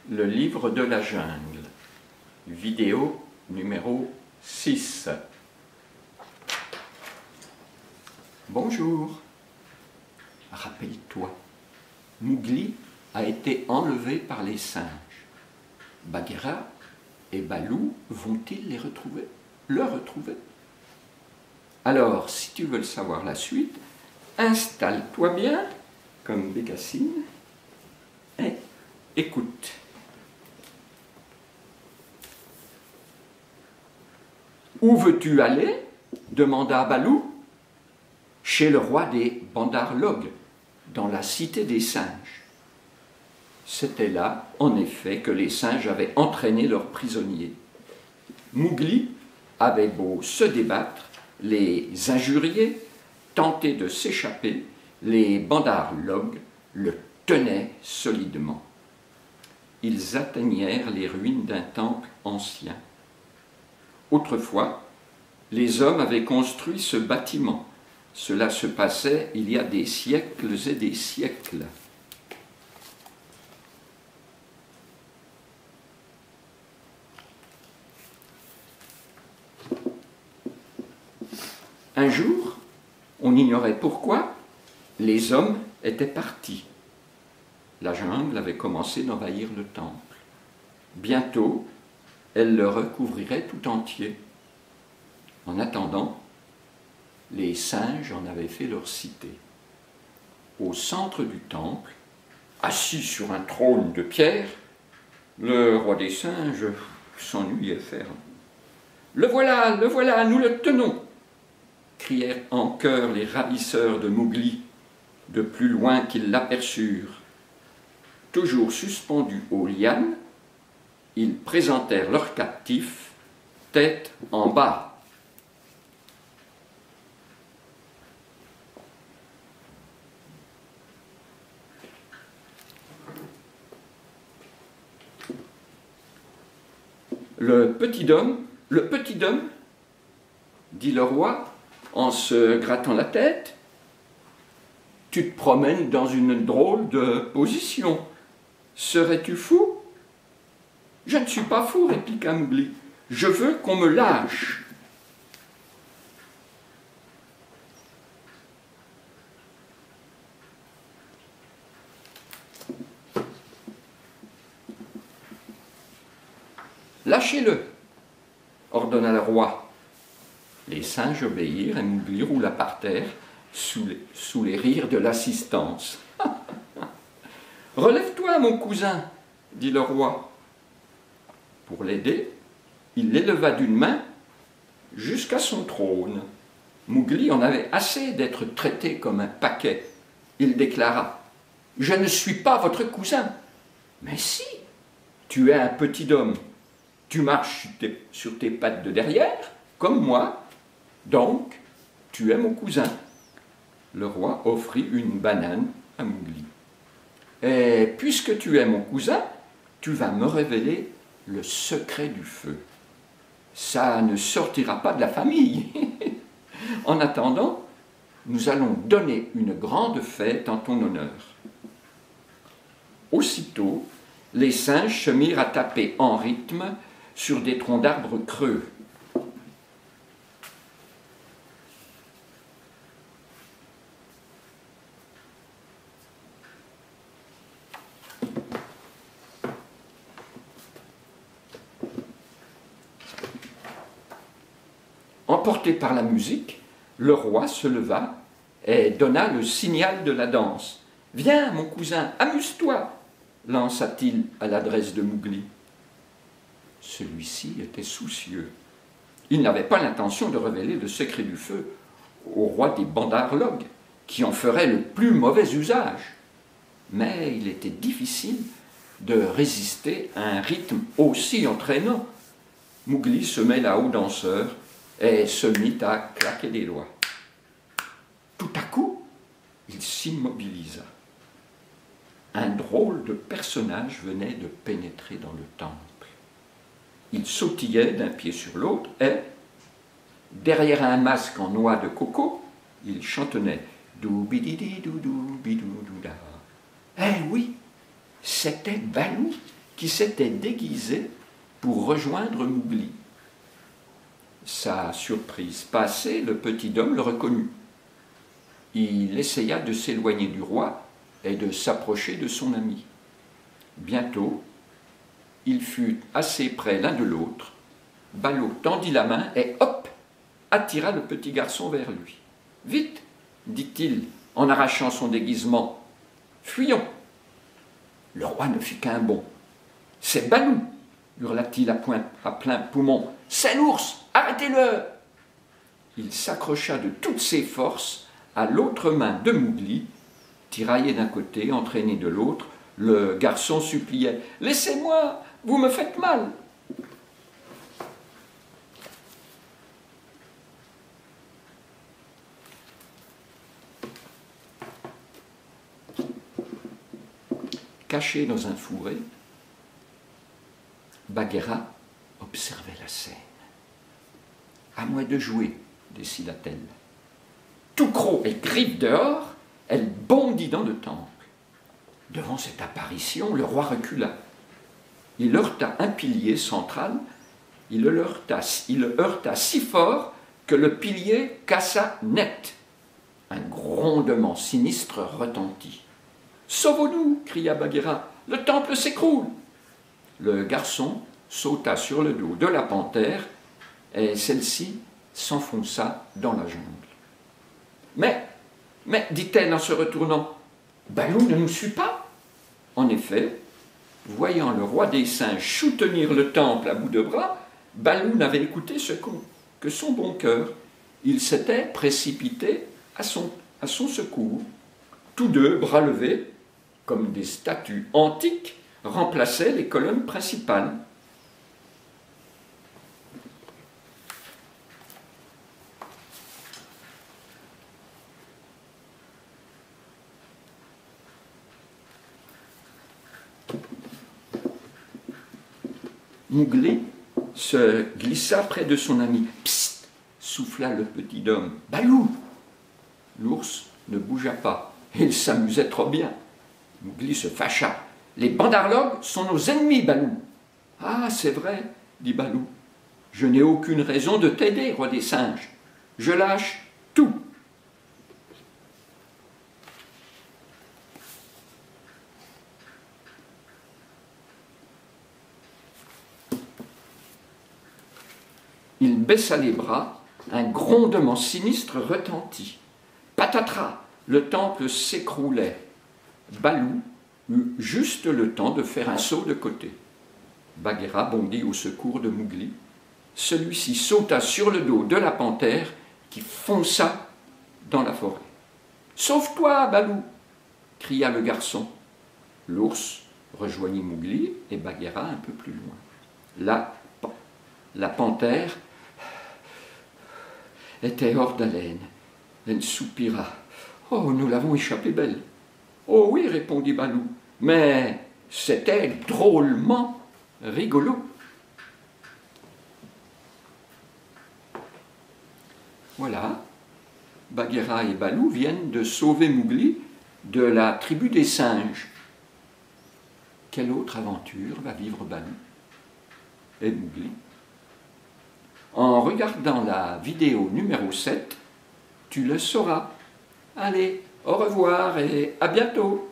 Le livre de la jungle, vidéo numéro 6. Bonjour. Rappelle-toi, Mowgli a été enlevé par les singes. Bagheera et Baloo vont-ils le retrouver? Alors, si tu veux le savoir la suite, installe-toi bien, comme Bécassine, et écoute. Où veux-tu aller? Demanda Baloo. Chez le roi des Bandar-log, dans la cité des singes. C'était là, en effet, que les singes avaient entraîné leurs prisonniers. Mowgli avait beau se débattre, les injurier, tenter de s'échapper, les Bandar-log le tenaient solidement. Ils atteignèrent les ruines d'un temple ancien. Autrefois, les hommes avaient construit ce bâtiment. Cela se passait il y a des siècles et des siècles. Un jour, on ignorait pourquoi, les hommes étaient partis. La jungle avait commencé d'envahir le temple. Bientôt, elle le recouvrirait tout entier. En attendant, les singes en avaient fait leur cité. Au centre du temple, assis sur un trône de pierre, le roi des singes s'ennuyait faire. « Le voilà, nous le tenons !» crièrent en chœur les ravisseurs de Mowgli, de plus loin qu'ils l'aperçurent. Toujours suspendus aux lianes, ils présentèrent leur captif, tête en bas. Le petit homme, dit le roi, en se grattant la tête, tu te promènes dans une drôle de position. Serais-tu fou? Je ne suis pas fou, répliqua Mowgli. Je veux qu'on me lâche. Lâchez-le, ordonna le roi. Les singes obéirent et Mowgli roula par terre sous les rires de l'assistance. « Relève-toi, mon cousin, dit le roi. Pour l'aider, il l'éleva d'une main jusqu'à son trône. Mowgli en avait assez d'être traité comme un paquet. Il déclara « Je ne suis pas votre cousin. »« Mais si, tu es un petit homme. Tu marches sur tes pattes de derrière, comme moi. Donc, tu es mon cousin. » Le roi offrit une banane à Mowgli. « Et puisque tu es mon cousin, tu vas me révéler le secret du feu. Ça ne sortira pas de la famille. En attendant, nous allons donner une grande fête en ton honneur. » Aussitôt, les singes se mirent à taper en rythme sur des troncs d'arbres creux. Emporté par la musique, le roi se leva et donna le signal de la danse. « Viens, mon cousin, amuse-toi » lança-t-il à l'adresse de Mowgli. Celui-ci était soucieux. Il n'avait pas l'intention de révéler le secret du feu au roi des Bandar-log, qui en ferait le plus mauvais usage. Mais il était difficile de résister à un rythme aussi entraînant. Mowgli se mêla aux danseurs et se mit à claquer des doigts. Tout à coup, il s'immobilisa. Un drôle de personnage venait de pénétrer dans le temple. Il sautillait d'un pied sur l'autre et, derrière un masque en noix de coco, il chantonnait « Doubididi doudou bidou douda ». Eh oui, c'était Baloo, qui s'était déguisé pour rejoindre Mowgli. Sa surprise passée, le petit homme le reconnut. Il essaya de s'éloigner du roi et de s'approcher de son ami. Bientôt, il fut assez près l'un de l'autre. Balou tendit la main et hop, attira le petit garçon vers lui. « Vite !» dit-il en arrachant son déguisement. « Fuyons !» Le roi ne fit qu'un bond. « C'est Balou !» hurla-t-il à plein poumon. « C'est l'ours! Arrêtez-le !» Il s'accrocha de toutes ses forces à l'autre main de Mowgli, tiraillé d'un côté, entraîné de l'autre. Le garçon suppliait « Laissez-moi, vous me faites mal !» Caché dans un fourré, Bagheera observait la scène. « À moi de jouer, décida-t-elle. Tout croc et griffe dehors, elle bondit dans le temple. Devant cette apparition, le roi recula. Il heurta un pilier central, il le heurta si fort que le pilier cassa net. Un grondement sinistre retentit. « Sauvons-nous » cria Bagheera, « le temple s'écroule !» Le garçon sauta sur le dos de la panthère et celle-ci s'enfonça dans la jungle. « Mais, dit-elle en se retournant, Balou ne nous suit pas ?» En effet, voyant le roi des singes soutenir le temple à bout de bras, Balou n'avait écouté que son bon cœur. Il s'était précipité à son secours. Tous deux, bras levés, comme des statues antiques, remplaçaient les colonnes principales. Mowgli se glissa près de son ami. « Psst !» souffla le petit homme. « Balou !» L'ours ne bougea pas. Il s'amusait trop bien. Mowgli se fâcha. « Les bandarlogues sont nos ennemis, Balou !»« Ah, c'est vrai, » dit Balou. « Je n'ai aucune raison de t'aider, roi des singes. Je lâche tout. » Il baissa les bras, un grondement sinistre retentit. Patatras, le temple s'écroulait. Balou eut juste le temps de faire un saut de côté. Bagheera bondit au secours de Mowgli. Celui-ci sauta sur le dos de la panthère qui fonça dans la forêt. « Sauve-toi, Balou !» cria le garçon. L'ours rejoignit Mowgli et Bagheera un peu plus loin. La panthère était hors d'haleine. Elle soupira. « Oh, nous l'avons échappé belle !»« Oh oui, répondit Balou, mais c'était drôlement rigolo. » Voilà, Bagheera et Balou viennent de sauver Mowgli de la tribu des singes. Quelle autre aventure va vivre Balou et Mowgli? En regardant la vidéo numéro 7, tu le sauras. Allez, au revoir et à bientôt.